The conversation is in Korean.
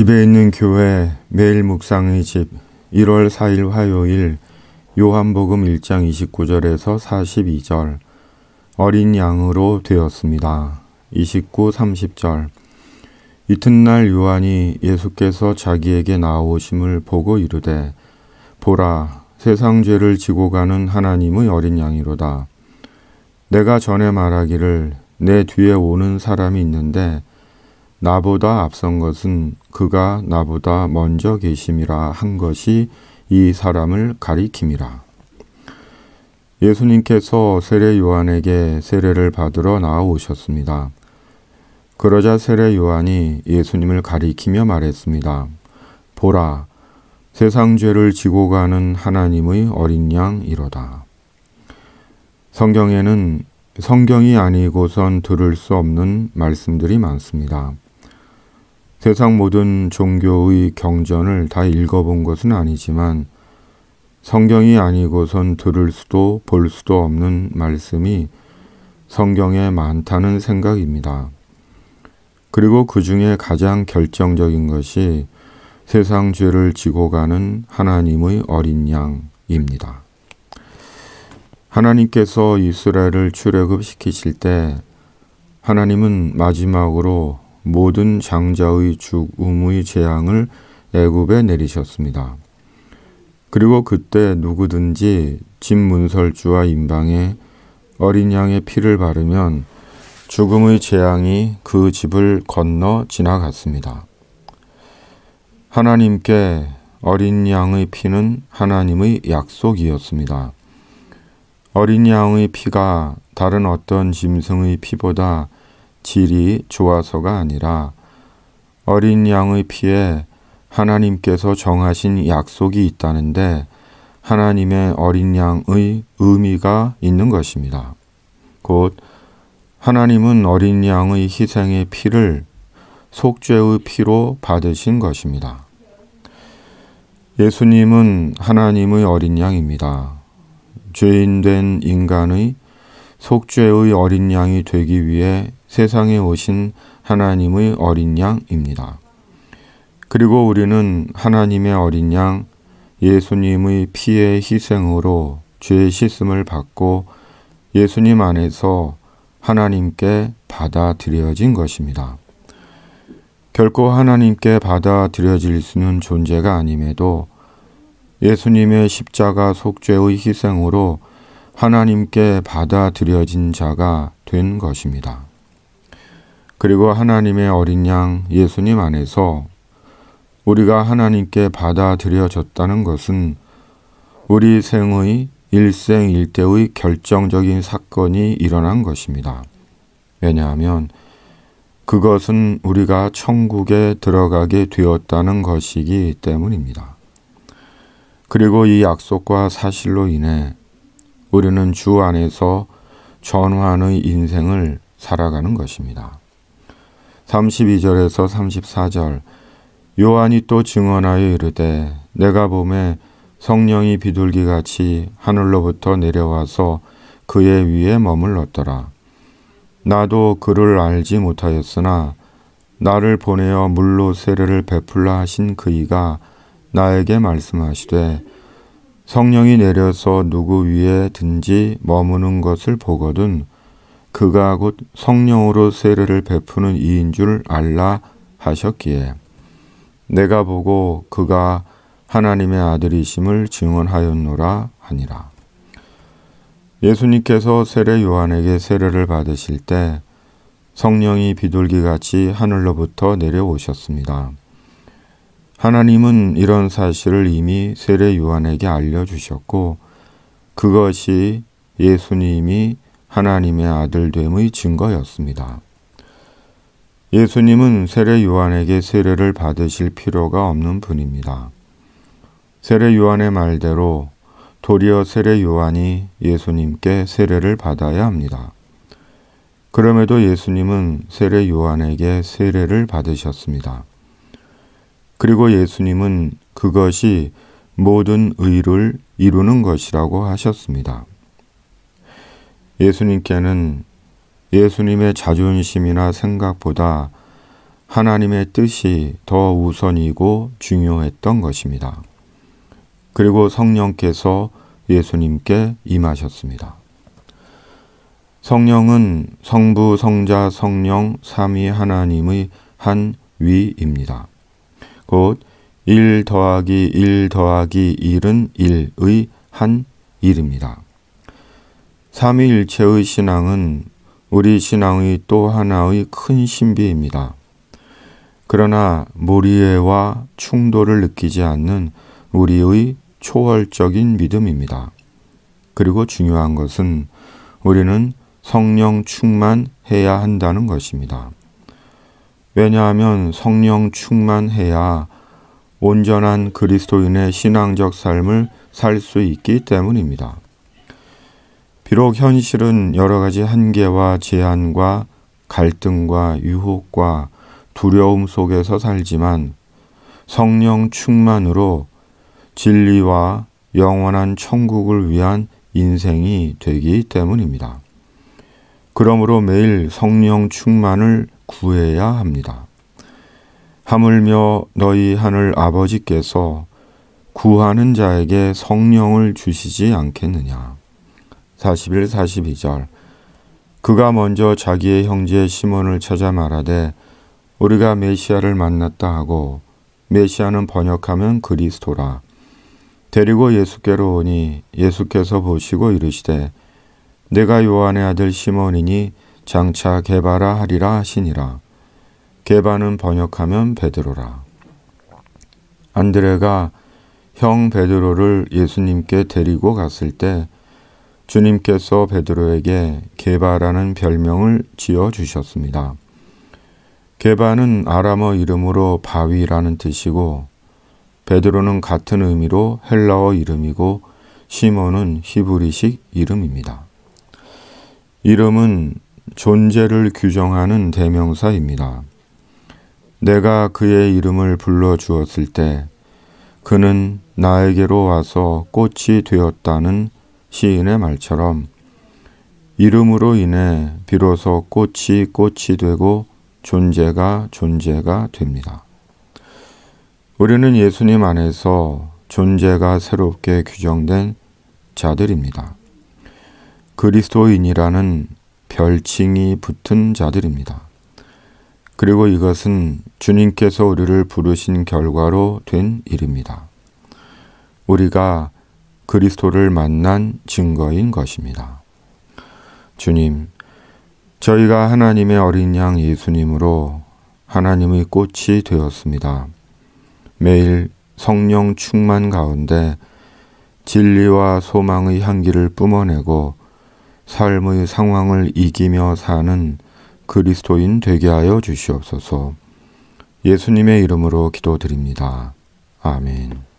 집에 있는 교회 매일 묵상의 집 1월 4일 화요일 요한복음 1장 29절에서 42절 어린 양으로 되었습니다. 29, 30절 이튿날 요한이 예수께서 자기에게 나오심을 보고 이르되 보라 세상 죄를 지고 가는 하나님의 어린 양이로다. 내가 전에 말하기를 내 뒤에 오는 사람이 있는데 나보다 앞선 것은 그가 나보다 먼저 계심이라 한 것이 이 사람을 가리킴이라. 예수님께서 세례 요한에게 세례를 받으러 나아오셨습니다. 그러자 세례 요한이 예수님을 가리키며 말했습니다. 보라, 세상 죄를 지고 가는 하나님의 어린 양이로다. 성경에는 성경이 아니고선 들을 수 없는 말씀들이 많습니다. 세상 모든 종교의 경전을 다 읽어본 것은 아니지만 성경이 아니고선 들을 수도 볼 수도 없는 말씀이 성경에 많다는 생각입니다. 그리고 그 중에 가장 결정적인 것이 세상 죄를 지고 가는 하나님의 어린 양입니다. 하나님께서 이스라엘을 출애굽시키실 때 하나님은 마지막으로 모든 장자의 죽음의 재앙을 애굽에 내리셨습니다. 그리고 그때 누구든지 집 문설주와 임방에 어린 양의 피를 바르면 죽음의 재앙이 그 집을 건너 지나갔습니다. 하나님께 어린 양의 피는 하나님의 약속이었습니다. 어린 양의 피가 다른 어떤 짐승의 피보다 질이 좋아서가 아니라 어린 양의 피에 하나님께서 정하신 약속이 있다는데 하나님의 어린 양의 의미가 있는 것입니다. 곧 하나님은 어린 양의 희생의 피를 속죄의 피로 받으신 것입니다. 예수님은 하나님의 어린 양입니다. 죄인된 인간의 속죄의 어린 양이 되기 위해 세상에 오신 하나님의 어린 양입니다. 그리고 우리는 하나님의 어린 양 예수님의 피의 희생으로 죄 씻음을 받고 예수님 안에서 하나님께 받아들여진 것입니다. 결코 하나님께 받아들여질 수 있는 존재가 아님에도 예수님의 십자가 속죄의 희생으로 하나님께 받아들여진 자가 된 것입니다. 그리고 하나님의 어린 양 예수님 안에서 우리가 하나님께 받아들여졌다는 것은 우리 생의 일생일대의 결정적인 사건이 일어난 것입니다. 왜냐하면 그것은 우리가 천국에 들어가게 되었다는 것이기 때문입니다. 그리고 이 약속과 사실로 인해 우리는 주 안에서 전환의 인생을 살아가는 것입니다. 32절에서 34절 요한이 또 증언하여 이르되 내가 보매 성령이 비둘기같이 하늘로부터 내려와서 그의 위에 머물렀더라. 나도 그를 알지 못하였으나 나를 보내어 물로 세례를 베풀라 하신 그이가 나에게 말씀하시되 성령이 내려서 누구 위에든지 머무는 것을 보거든 그가 곧 성령으로 세례를 베푸는 이인 줄 알라 하셨기에 내가 보고 그가 하나님의 아들이심을 증언하였노라 하니라. 예수님께서 세례 요한에게 세례를 받으실 때 성령이 비둘기같이 하늘로부터 내려오셨습니다. 하나님은 이런 사실을 이미 세례 요한에게 알려주셨고 그것이 예수님이 하나님의 아들됨의 증거였습니다. 예수님은 세례 요한에게 세례를 받으실 필요가 없는 분입니다. 세례 요한의 말대로 도리어 세례 요한이 예수님께 세례를 받아야 합니다. 그럼에도 예수님은 세례 요한에게 세례를 받으셨습니다. 그리고 예수님은 그것이 모든 의를 이루는 것이라고 하셨습니다. 예수님께는 예수님의 자존심이나 생각보다 하나님의 뜻이 더 우선이고 중요했던 것입니다. 그리고 성령께서 예수님께 임하셨습니다. 성령은 성부, 성자, 성령, 삼위 하나님의 한 위입니다. 곧 1 더하기 1 더하기 1은 1의 한 일입니다. 삼위일체의 신앙은 우리 신앙의 또 하나의 큰 신비입니다. 그러나 무리애와 충돌을 느끼지 않는 우리의 초월적인 믿음입니다. 그리고 중요한 것은 우리는 성령 충만해야 한다는 것입니다. 왜냐하면 성령 충만해야 온전한 그리스도인의 신앙적 삶을 살 수 있기 때문입니다. 비록 현실은 여러 가지 한계와 제한과 갈등과 유혹과 두려움 속에서 살지만 성령 충만으로 진리와 영원한 천국을 위한 인생이 되기 때문입니다. 그러므로 매일 성령 충만을 구해야 합니다. 하물며 너희 하늘 아버지께서 구하는 자에게 성령을 주시지 않겠느냐. 41, 42절. 그가 먼저 자기의 형제 시몬을 찾아 말하되 우리가 메시아를 만났다 하고, 메시아는 번역하면 그리스도라. 데리고 예수께로 오니 예수께서 보시고 이르시되 내가 요한의 아들 시몬이니 장차 게바라 하리라 하시니라. 게바는 번역하면 베드로라. 안드레가 형 베드로를 예수님께 데리고 갔을 때 주님께서 베드로에게 게바라는 별명을 지어주셨습니다. 게바는 아람어 이름으로 바위라는 뜻이고, 베드로는 같은 의미로 헬라어 이름이고, 시몬은 히브리식 이름입니다. 이름은 존재를 규정하는 대명사입니다. 내가 그의 이름을 불러주었을 때 그는 나에게로 와서 꽃이 되었다는 시인의 말처럼 이름으로 인해 비로소 꽃이 되고 존재가 됩니다. 우리는 예수님 안에서 존재가 새롭게 규정된 자들입니다. 그리스도인이라는 별칭이 붙은 자들입니다. 그리고 이것은 주님께서 우리를 부르신 결과로 된 일입니다. 우리가 그리스도를 만난 증거인 것입니다. 주님, 저희가 하나님의 어린 양 예수님으로 하나님의 꽃이 되었습니다. 매일 성령 충만 가운데 진리와 소망의 향기를 뿜어내고 삶의 상황을 이기며 사는 그리스도인 되게 하여 주시옵소서. 예수님의 이름으로 기도드립니다. 아멘.